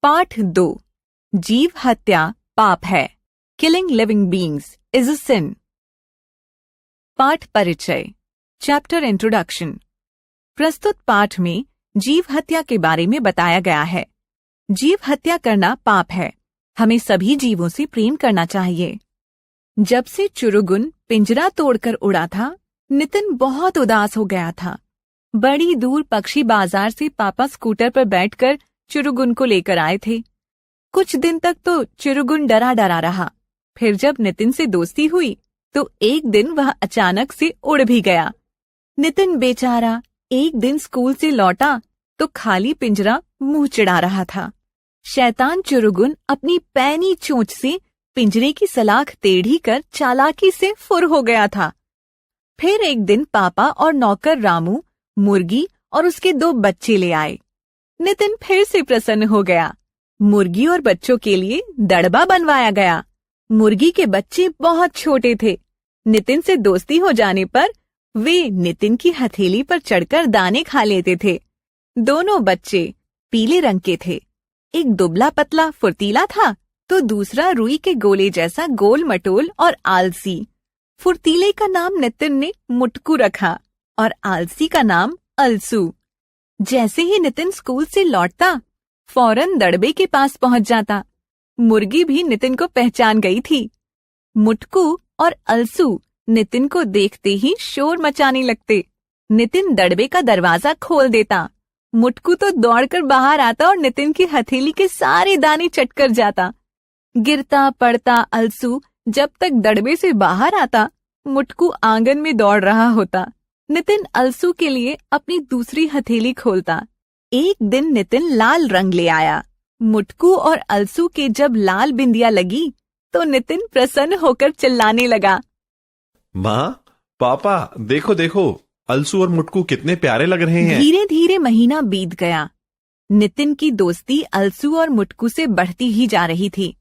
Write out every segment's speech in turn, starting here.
पाठ 2 जीव हत्या पाप है। Killing living beings is a sin. पाठ परिचय चैप्टर इंट्रोडक्शन। प्रस्तुत पाठ में जीव हत्या के बारे में बताया गया है। जीव हत्या करना पाप है। हमें सभी जीवों से प्रेम करना चाहिए। जब से चुरुगुन पिंजरा तोड़कर उड़ा था, नितिन बहुत उदास हो गया था। बड़ी दूर पक्षी बाजार से पापा स्कूटर पर बैठकर चुरुगुन को लेकर आए थे। कुछ दिन तक तो चुरुगुन डरा डरा रहा। फिर जब नितिन से दोस्ती हुई तो एक दिन वह अचानक से उड़ भी गया। नितिन बेचारा एक दिन स्कूल से लौटा तो खाली पिंजरा मुंह चिढ़ा रहा था। शैतान चुरुगुन अपनी पैनी चोंच से पिंजरे की सलाख टेढ़ी कर चालाकी से फुर हो गया था। फिर एक दिन पापा और नौकर रामू मुर्गी और उसके 2 बच्चे ले आए। नितिन फिर से प्रसन्न हो गया। मुर्गी और बच्चों के लिए दड़बा बनवाया गया। मुर्गी के बच्चे बहुत छोटे थे। नितिन से दोस्ती हो जाने पर वे नितिन की हथेली पर चढ़कर दाने खा लेते थे। दोनों बच्चे पीले रंग के थे। एक दुबला पतला फुर्तीला था तो दूसरा रुई के गोले जैसा गोल मटोल और आलसी। फुर्तीले का नाम नितिन ने मुटकू रखा और आलसी का नाम अलसू। जैसे ही नितिन स्कूल से लौटता फौरन दड़बे के पास पहुंच जाता। मुर्गी भी नितिन को पहचान गई थी। मुटकू और अलसू नितिन को देखते ही शोर मचाने लगते। नितिन दड़बे का दरवाजा खोल देता। मुटकू तो दौड़कर बाहर आता और नितिन की हथेली के सारे दाने चटकर जाता। गिरता पड़ता अलसू जब तक दड़बे से बाहर आता, मुटकू आंगन में दौड़ रहा होता। नितिन अलसू के लिए अपनी दूसरी हथेली खोलता। एक दिन नितिन लाल रंग ले आया। मुटकू और अलसू के जब लाल बिंदिया लगी तो नितिन प्रसन्न होकर चिल्लाने लगा, माँ, पापा, देखो देखो, अलसू और मुटकू कितने प्यारे लग रहे हैं। धीरे धीरे महीना बीत गया। नितिन की दोस्ती अलसू और मुटकू से बढ़ती ही जा रही थी।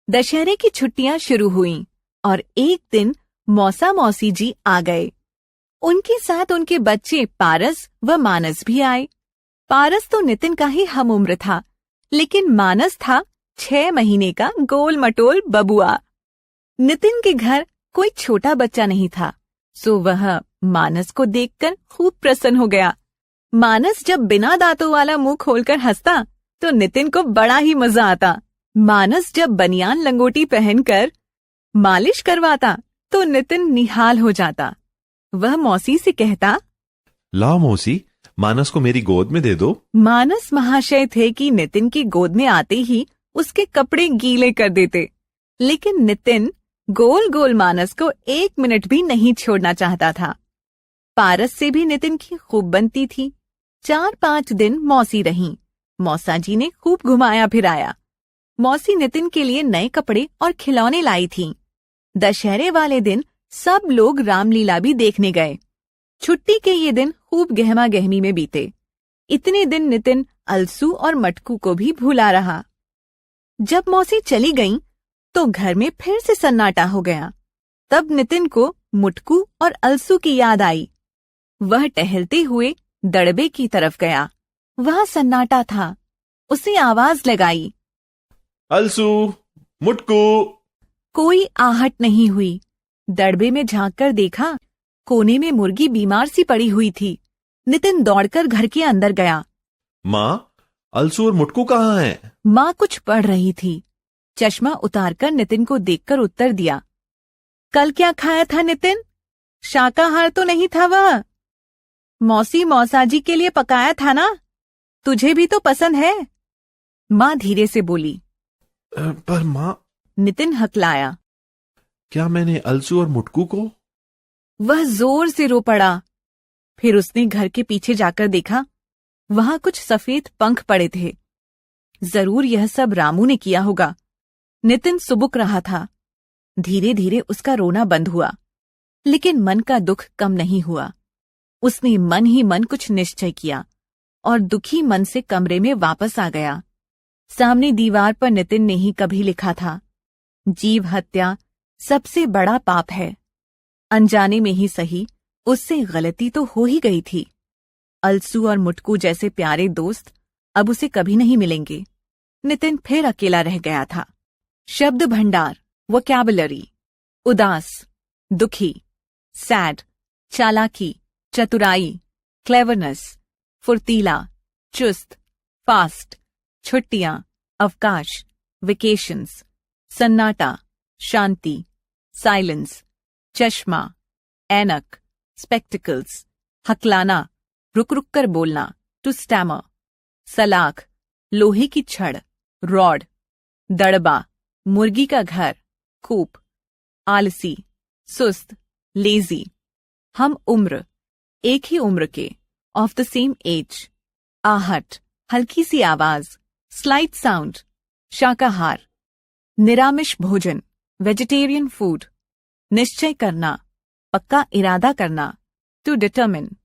दशहरे की छुट्टियां शुरू हुईं और एक दिन मौसा मौसी जी आ गए। उनके साथ उनके बच्चे पारस व मानस भी आए। पारस तो नितिन का ही हम उम्र था, लेकिन मानस था 6 महीने का गोल मटोल बबुआ। नितिन के घर कोई छोटा बच्चा नहीं था, सो वह मानस को देखकर खूब प्रसन्न हो गया। मानस जब बिना दांतों वाला मुंह खोलकर हंसता तो नितिन को बड़ा ही मजा आता। मानस जब बनियान लंगोटी पहनकर मालिश करवाता तो नितिन निहाल हो जाता। वह मौसी से कहता, लाओ मौसी, मानस को मेरी गोद में दे दो। मानस महाशय थे कि नितिन की गोद में आते ही उसके कपड़े गीले कर देते, लेकिन नितिन गोल गोल मानस को 1 मिनट भी नहीं छोड़ना चाहता था। पारस से भी नितिन की खूब बनती थी। 4-5 दिन मौसी रहीं। मौसा जी ने खूब घुमाया फिराया। मौसी नितिन के लिए नए कपड़े और खिलौने लाई थीं। दशहरे वाले दिन सब लोग रामलीला भी देखने गए। छुट्टी के ये दिन खूब गहमा गहमी में बीते। इतने दिन नितिन अलसू और मटकू को भी भूला रहा। जब मौसी चली गईं, तो घर में फिर से सन्नाटा हो गया। तब नितिन को मुटकू और अलसू की याद आई। वह टहलते हुए दड़बे की तरफ गया। वह सन्नाटा था। उसे आवाज लगाई, अलसू, मुटकू। कोई आहट नहीं हुई। दड़बे में झांककर देखा, कोने में मुर्गी बीमार सी पड़ी हुई थी। नितिन दौड़कर घर के अंदर गया। माँ, अलसू और मुटकू कहाँ हैं? माँ कुछ पढ़ रही थी। चश्मा उतारकर नितिन को देखकर उत्तर दिया, कल क्या खाया था नितिन? शाकाहार तो नहीं था वह? मौसी मौसा जी के लिए पकाया था ना? तुझे भी तो पसंद है। माँ धीरे से बोली। पर माँ, नितिन हकलाया, क्या मैंने अलसू और मुटकू को? वह जोर से रो पड़ा। फिर उसने घर के पीछे जाकर देखा, वहां कुछ सफेद पंख पड़े थे। जरूर यह सब रामू ने किया होगा। नितिन सुबुक रहा था। धीरे धीरे उसका रोना बंद हुआ, लेकिन मन का दुख कम नहीं हुआ। उसने मन ही मन कुछ निश्चय किया और दुखी मन से कमरे में वापस आ गया। सामने दीवार पर नितिन ने ही कभी लिखा था, जीव हत्या सबसे बड़ा पाप है। अनजाने में ही सही, उससे गलती तो हो ही गई थी। अलसू और मुटकू जैसे प्यारे दोस्त अब उसे कभी नहीं मिलेंगे। नितिन फिर अकेला रह गया था। शब्द भंडार, वोकैबुलरी, उदास, दुखी, सैड, चालाकी, चतुराई, क्लेवरनेस, फुर्तीला, चुस्त, फास्ट, छुट्टियां, अवकाश, वेकेशंस, सन्नाटा, शांति, साइलेंस, चश्मा, ऐनक, स्पेक्टिकल्स, हकलाना, रुक रुक कर बोलना, टू स्टैमर, सलाख, लोहे की छड़, रॉड, दड़बा, मुर्गी का घर, कूप, आलसी, सुस्त, लेजी, हम उम्र, एक ही उम्र के, ऑफ द सेम एज, आहट, हल्की सी आवाज, स्लाइट साउंड, शाकाहार, निरामिष भोजन, वेजिटेरियन फूड, निश्चय करना, पक्का इरादा करना, टू डिटरमिन,